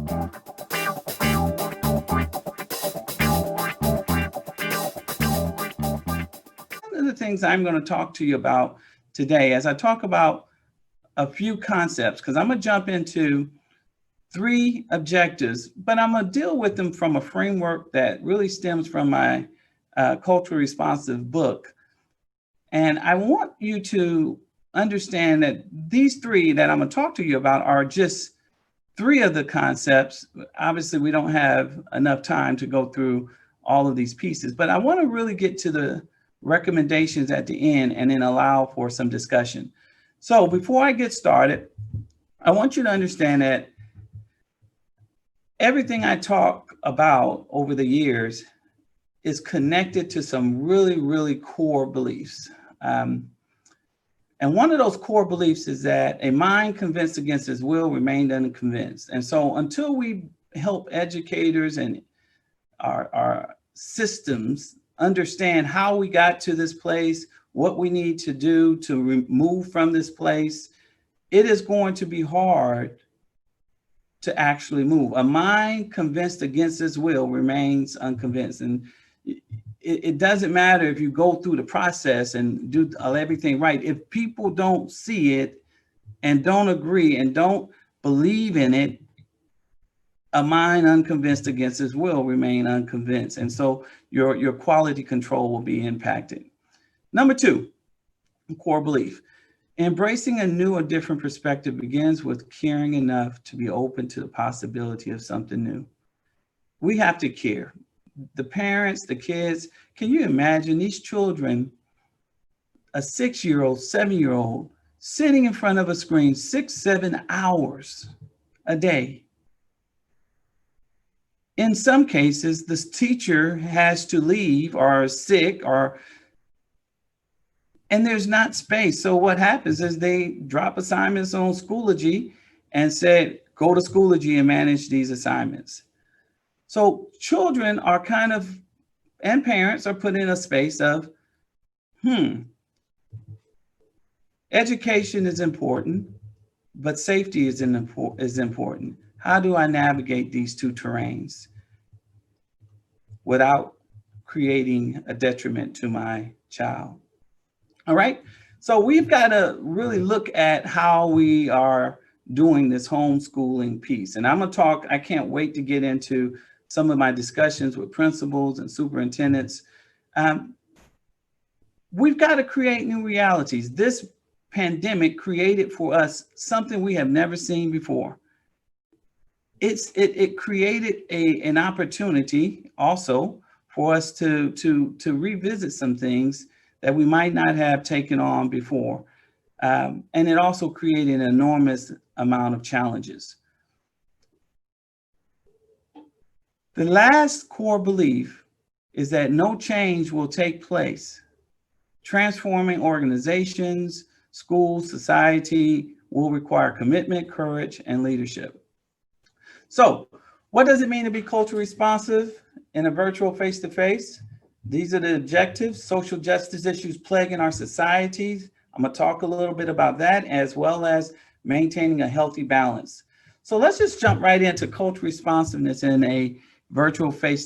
One of the things I'm going to talk to you about today, as I talk about a few concepts, because I'm going to jump into 3 objectives, but I'm going to deal with them from a framework that really stems from my Culturally Responsive book. And I want you to understand that these 3 that I'm going to talk to you about are just 3 of the concepts. Obviously, we don't have enough time to go through all of these pieces, but I want to really get to the recommendations at the end and then allow for some discussion. So before I get started, I want you to understand that everything I talk about over the years is connected to some really, really core beliefs. And one of those core beliefs is that a mind convinced against its will remained unconvinced. And so until we help educators and our systems understand how we got to this place, what we need to do to move from this place, it is going to be hard to actually move. A mind convinced against its will remains unconvinced. And it doesn't matter if you go through the process and do everything right. If people don't see it and don't agree and don't believe in it, a mind unconvinced against its will remain unconvinced. And so your quality control will be impacted. Number 2, core belief. Embracing a new or different perspective begins with caring enough to be open to the possibility of something new. We have to care. The parents, the kids, can you imagine these children, a 6-year-old, 7-year-old, sitting in front of a screen 6-7 hours a day? In some cases, this teacher has to leave or is sick and there's not space. So what happens is they drop assignments on Schoology and said, go to Schoology and manage these assignments. So children are and parents are put in a space of, education is important, but safety is important. How do I navigate these 2 terrains without creating a detriment to my child? All right, so we've got to really look at how we are doing this homeschooling piece. And I'm going to talk, I can't wait to get into some of my discussions with principals and superintendents. We've got to create new realities. This pandemic created for us something we have never seen before. It created an opportunity also for us to revisit some things that we might not have taken on before. And it also created an enormous amount of challenges. The last core belief is that no change will take place. Transforming organizations, schools, society will require commitment, courage, and leadership. So what does it mean to be culturally responsive in a virtual face-to-face? These are the objectives. Social justice issues plaguing our societies. I'm going to talk a little bit about that, as well as maintaining a healthy balance. So let's just jump right into cultural responsiveness in a virtual face